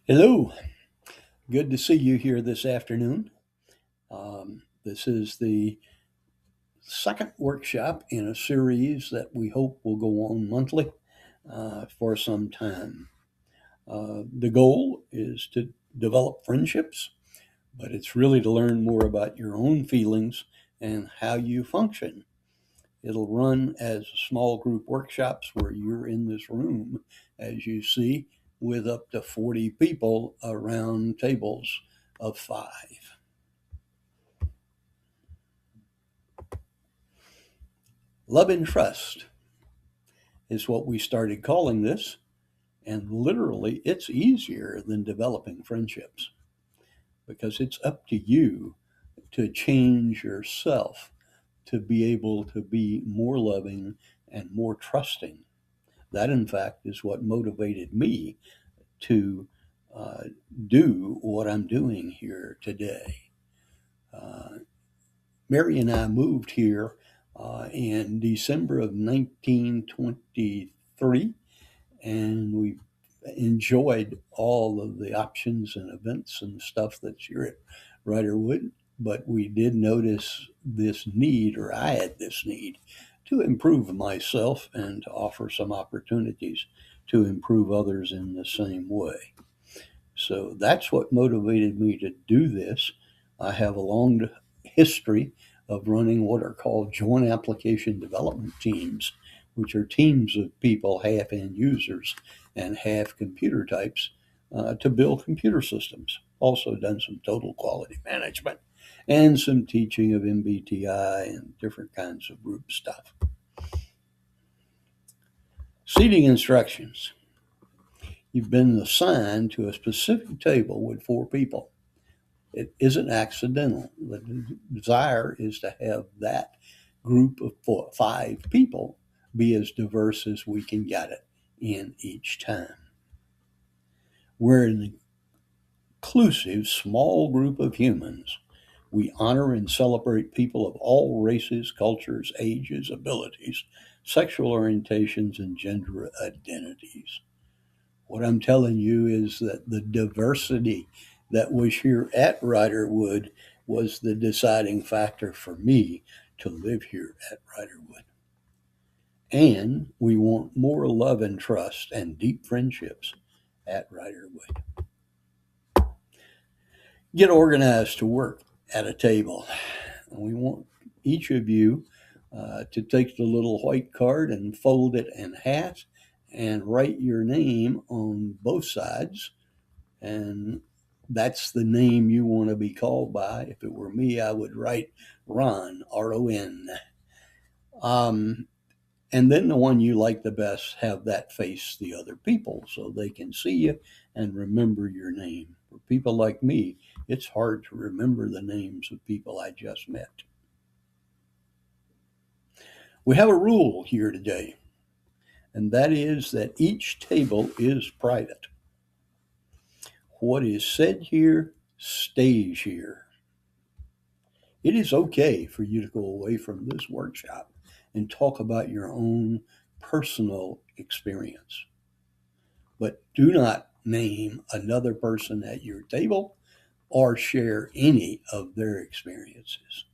Hello, good to see you here this afternoon. This is the second workshop in a series that we hope will go on monthly for some time. The goal is to develop friendships, but it's really to learn more about your own feelings and how you function. It'll run as small group workshops where you're in this room, as you see, with up to 40 people around tables of five. Love and trust is what we started calling this, and literally it's easier than developing friendships because it's up to you to change yourself to be able to be more loving and more trusting. That, in fact, is what motivated me to uh, do what I'm doing here today. Uh, Mary and I moved here in December of 1923, and we enjoyed all of the options and events and stuff that's here at Riderwood. But we did notice this need, or I had this need, to improve myself and to offer some opportunities to improve others in the same way. So that's what motivated me to do this. I have a long history of running what are called joint application development teams, which are teams of people, half end users and half computer types, to build computer systems. Also done some total quality management and some teaching of MBTI and different kinds of group stuff. Seating instructions. You've been assigned to a specific table with four people. It isn't accidental. The desire is to have that group of five people be as diverse as we can get it in each time. We're an inclusive, small group of humans. We honor and celebrate people of all races, cultures, ages, abilities, sexual orientations, and gender identities. What I'm telling you is that the diversity that was here at Riderwood was the deciding factor for me to live here at Riderwood. And we want more love and trust and deep friendships at Riderwood. Get organized to work at a table. We want each of you to take the little white card and fold it in half and write your name on both sides, and that's the name you want to be called by. If it were me, I would write Ron, R-O-N. Um, and then the one you like the best, have that face the other people so they can see you and remember your name. For people like me, it's hard to remember the names of people I just met. We have a rule here today, and that is that each table is private. What is said here stays here. It is okay for you to go away from this workshop and talk about your own personal experience. But do not name another person at your table or share any of their experiences.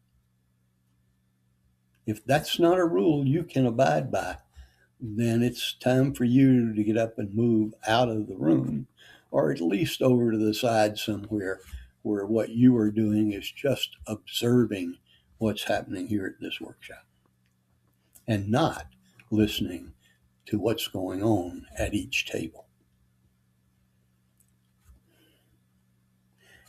If that's not a rule you can abide by, then it's time for you to get up and move out of the room, or at least over to the side somewhere where what you are doing is just observing what's happening here at this workshop and not listening to what's going on at each table.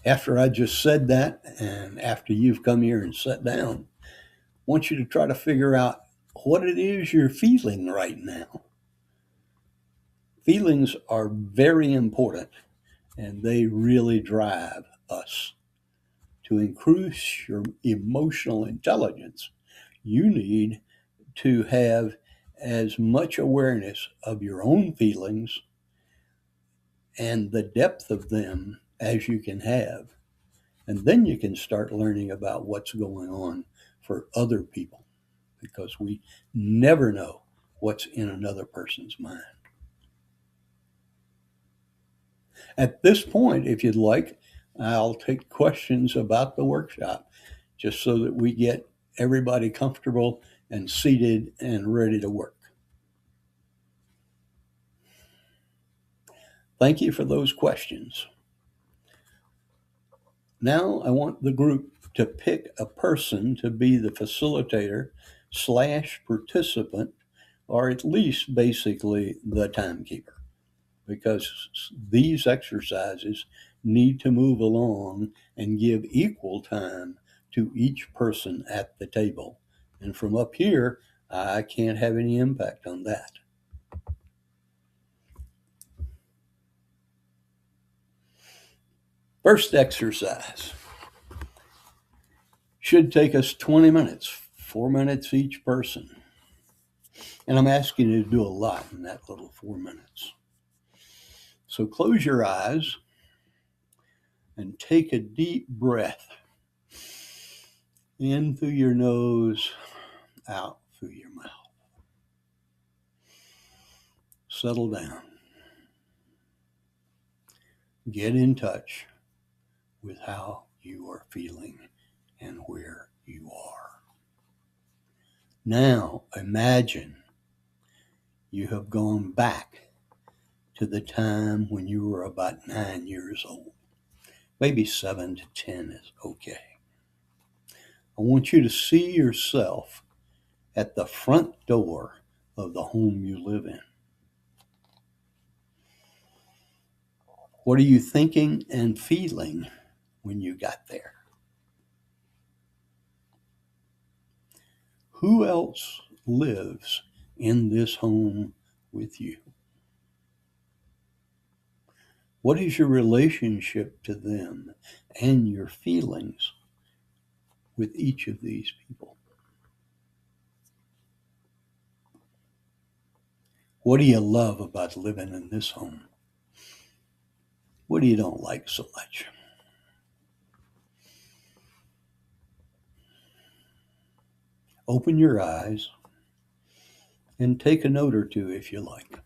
After I just said that, and after you've come here and sat down, I want you to try to figure out what it is you're feeling right now. Feelings are very important, and they really drive us. To increase your emotional intelligence, you need to have as much awareness of your own feelings and the depth of them as you can have. And then you can start learning about what's going on for other people because we never know what's in another person's mind. At this point, if you'd like, I'll take questions about the workshop just so that we get everybody comfortable and seated and ready to work. Thank you for those questions. Now I want the group to pick a person to be the facilitator slash participant, or at least basically the timekeeper, because these exercises need to move along and give equal time to each person at the table. And from up here, I can't have any impact on that. First exercise should take us 20 minutes, 4 minutes each person. And I'm asking you to do a lot in that little 4 minutes. So close your eyes and take a deep breath in through your nose, out through your mouth. Settle down. Get in touch with how you are feeling and where you are. Now imagine you have gone back to the time when you were about 9 years old. Maybe 7 to 10 is okay. I want you to see yourself at the front door of the home you live in. What are you thinking and feeling when you got there? Who else lives in this home with you? What is your relationship to them and your feelings with each of these people? What do you love about living in this home? What do you don't like so much? Open your eyes and take a note or two if you like.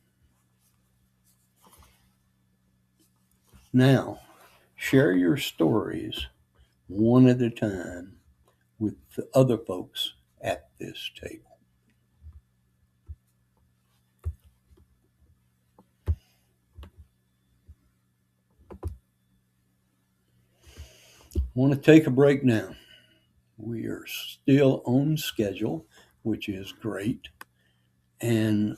Now, share your stories one at a time with the other folks at this table. I want to take a break now. We are still on schedule, which is great. And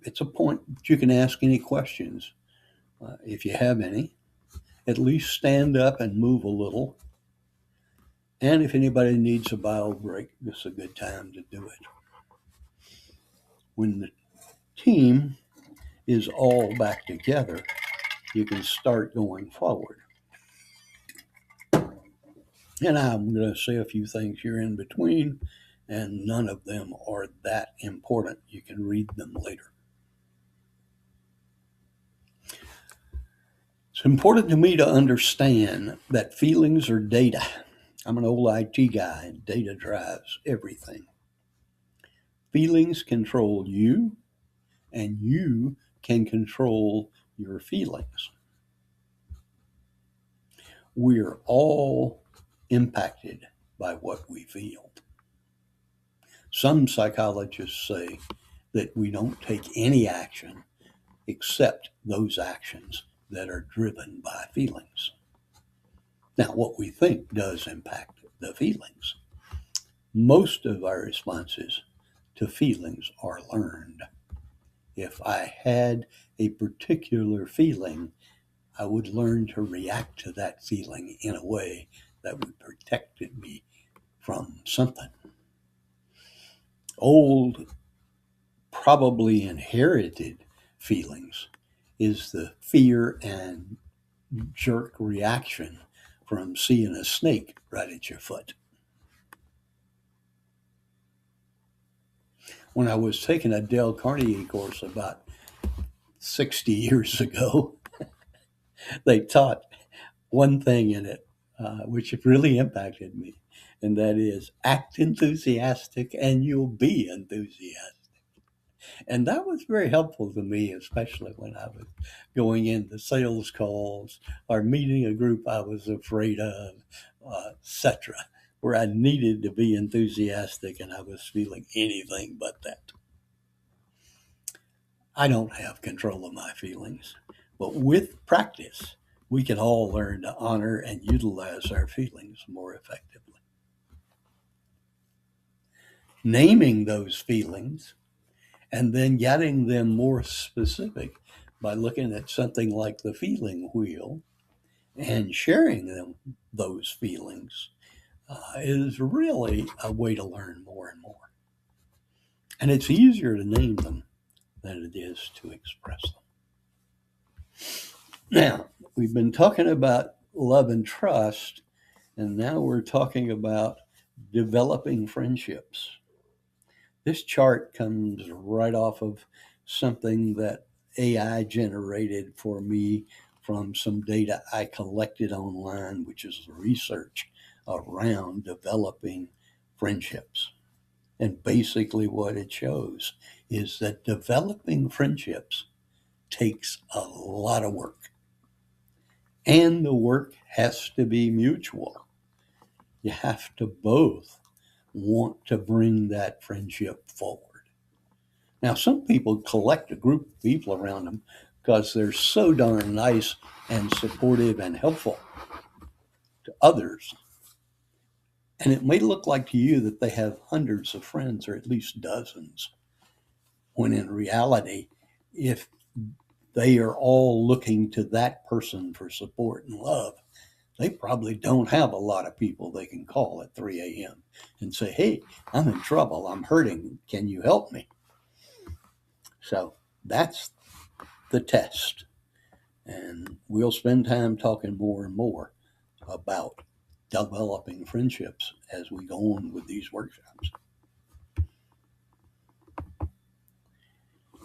it's a point that you can ask any questions if you have any. At least stand up and move a little. And if anybody needs a bio break, this is a good time to do it. When the team is all back together, you can start going forward. And I'm going to say a few things here in between, and none of them are that important. You can read them later. It's important to me to understand that feelings are data. I'm an old IT guy, and data drives everything. Feelings control you, and you can control your feelings. We're all impacted by what we feel. Some psychologists say that we don't take any action except those actions that are driven by feelings. Now, what we think does impact the feelings. Most of our responses to feelings are learned. If I had a particular feeling, I would learn to react to that feeling in a way that would protect me from something. Old, probably inherited feelings is the fear and jerk reaction from seeing a snake right at your foot. When I was taking a Dale Carnegie course about 60 years ago, they taught one thing in it, which really impacted me, and that is act enthusiastic and you'll be enthusiastic. And that was very helpful to me, especially when I was going into sales calls or meeting a group I was afraid of, etc., where I needed to be enthusiastic and I was feeling anything but that. I don't have control of my feelings, but with practice, we can all learn to honor and utilize our feelings more effectively. Naming those feelings and then getting them more specific by looking at something like the feeling wheel and sharing those feelings is really a way to learn more and more. And it's easier to name them than it is to express them. Now, we've been talking about love and trust, and now we're talking about developing friendships. This chart comes right off of something that AI generated for me from some data I collected online, which is research around developing friendships. And basically, what it shows is that developing friendships takes a lot of work, and the work has to be mutual. You have to both want to bring that friendship forward. Now, some people collect a group of people around them because they're so darn nice and supportive and helpful to others. And it may look like to you that they have hundreds of friends or at least dozens, when in reality, if they are all looking to that person for support and love, they probably don't have a lot of people they can call at 3 a.m. and say, hey, I'm in trouble. I'm hurting. Can you help me? So that's the test. And we'll spend time talking more and more about developing friendships as we go on with these workshops.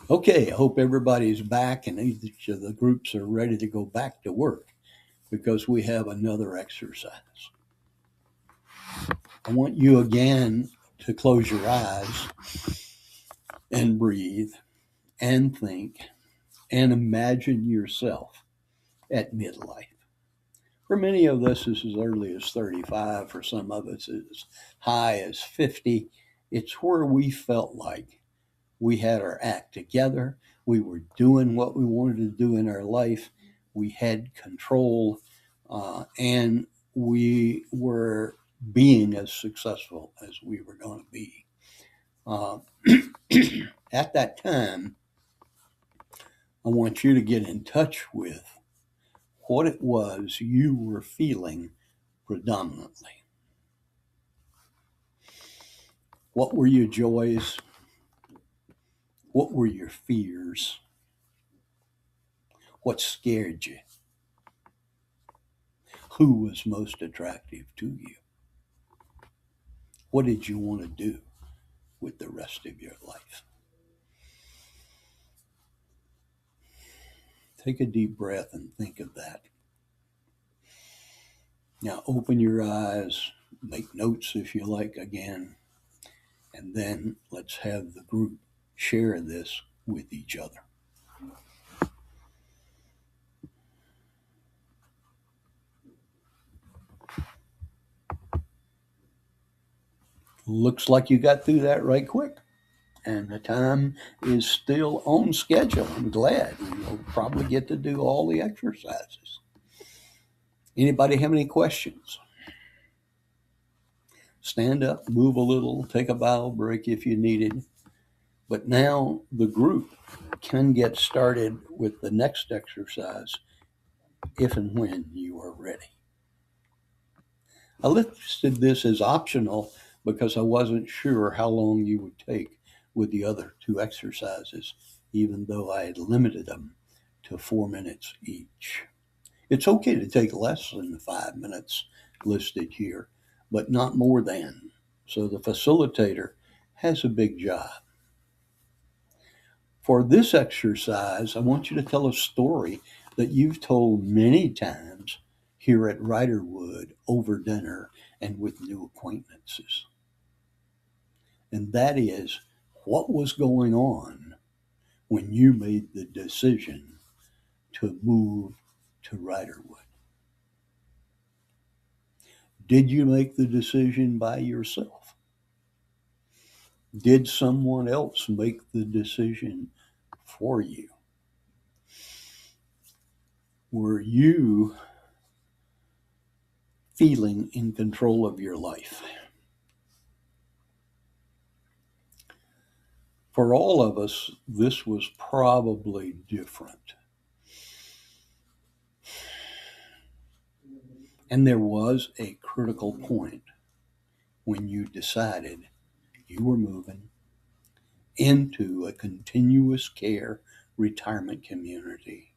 Okay, I hope everybody's back and each of the groups are ready to go back to work because we have another exercise. I want you again to close your eyes and breathe and think and imagine yourself at midlife. For many of us, this is as early as 35. For some of us, as high as 50. It's where we felt like we had our act together. We were doing what we wanted to do in our life. We had control, and we were being as successful as we were going to be. At that time, I want you to get in touch with what it was you were feeling predominantly. What were your joys? What were your fears? What scared you? Who was most attractive to you? What did you want to do with the rest of your life? Take a deep breath and think of that. Now open your eyes, make notes if you like again, and then let's have the group share this with each other. Looks like you got through that right quick. And the time is still on schedule. I'm glad. You'll probably get to do all the exercises. Anybody have any questions? Stand up, move a little, take a bowel break if you needed. But now the group can get started with the next exercise if and when you are ready. I listed this as optional because I wasn't sure how long you would take with the other two exercises, even though I had limited them to 4 minutes each. It's okay to take less than the 5 minutes listed here, but not more than. So the facilitator has a big job. For this exercise, I want you to tell a story that you've told many times here at Riderwood over dinner and with new acquaintances. And that is, what was going on when you made the decision to move to Riderwood? Did you make the decision by yourself? Did someone else make the decision for you? Were you feeling in control of your life? For all of us, this was probably different. And there was a critical point when you decided you were moving into a continuous care retirement community,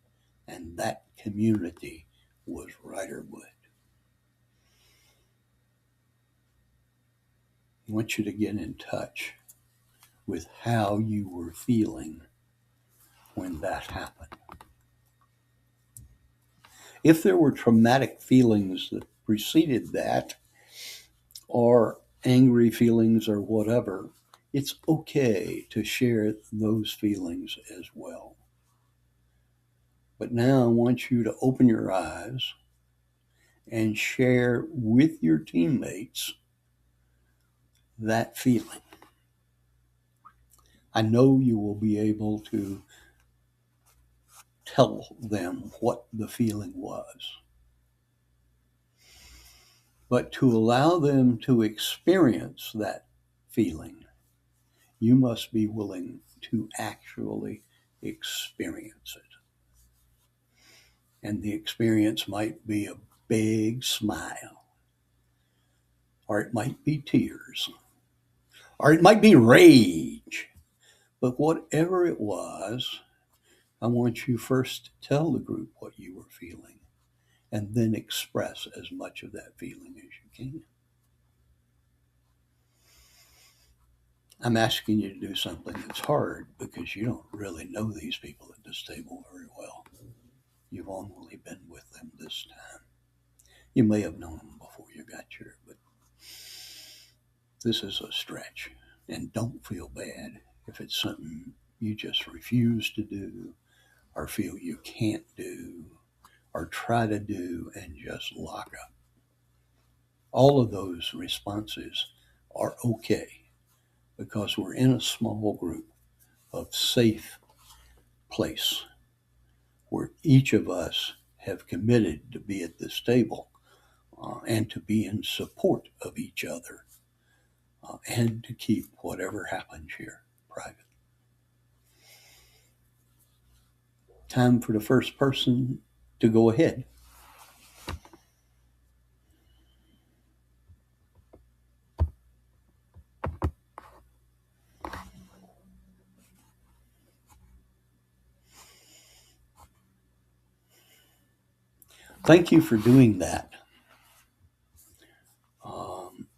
and that community was Riderwood. I want you to get in touch with how you were feeling when that happened. If there were traumatic feelings that preceded that, or angry feelings or whatever, it's okay to share those feelings as well. But now I want you to open your eyes and share with your teammates that feeling. I know you will be able to tell them what the feeling was. But to allow them to experience that feeling, you must be willing to actually experience it. And the experience might be a big smile, or it might be tears, or it might be rage. But whatever it was, I want you first to tell the group what you were feeling, and then express as much of that feeling as you can. I'm asking you to do something that's hard because you don't really know these people at this table very well. You've only been with them this time. You may have known them before you got here, but this is a stretch. And don't feel bad if it's something you just refuse to do, or feel you can't do, or try to do and just lock up. All of those responses are okay because we're in a small group of safe place where each of us have committed to be at this table and to be in support of each other and to keep whatever happens here private. Time for the first person to go ahead. Thank you for doing that.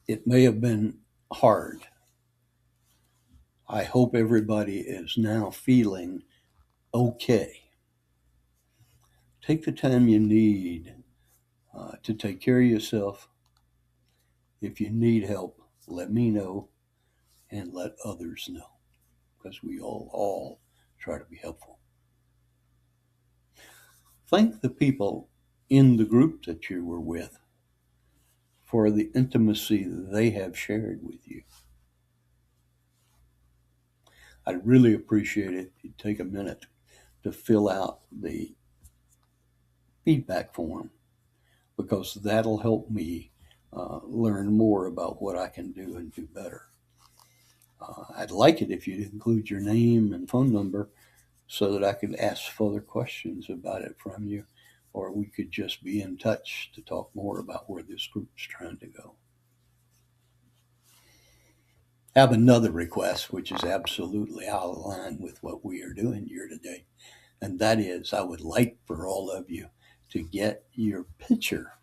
It may have been hard. I hope everybody is now feeling okay. Take the time you need to take care of yourself. If you need help, let me know and let others know, because we all try to be helpful. Thank the people in the group that you were with for the intimacy that they have shared with you. I'd really appreciate it if you'd take a minute to fill out the feedback form, because that'll help me learn more about what I can do and do better. I'd like it if you'd include your name and phone number so that I could ask further questions about it from you, or we could just be in touch to talk more about where this group's trying to go. I have another request, which is absolutely out of line with what we are doing here today, and that is I would like for all of you to get your picture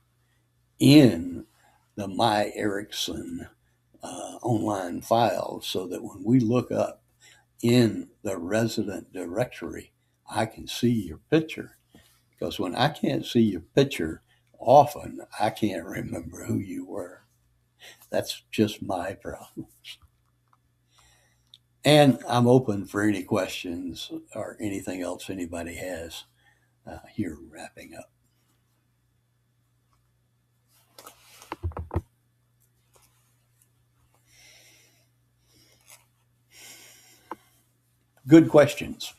in the My Erickson online file so that when we look up in the resident directory, I can see your picture. Because when I can't see your picture often, I can't remember who you were. That's just my problem. And I'm open for any questions or anything else anybody has here wrapping up. Good questions.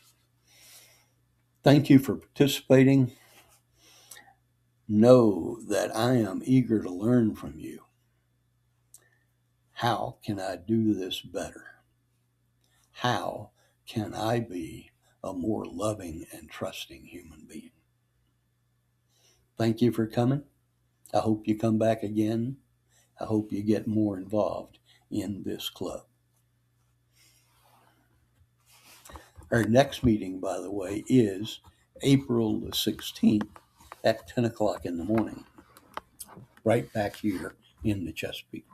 Thank you for participating. Know that I am eager to learn from you. How can I do this better? How can I be a more loving and trusting human being? Thank you for coming. I hope you come back again. I hope you get more involved in this club. Our next meeting, by the way, is April the 16th at 10 o'clock in the morning, right back here in the Chesapeake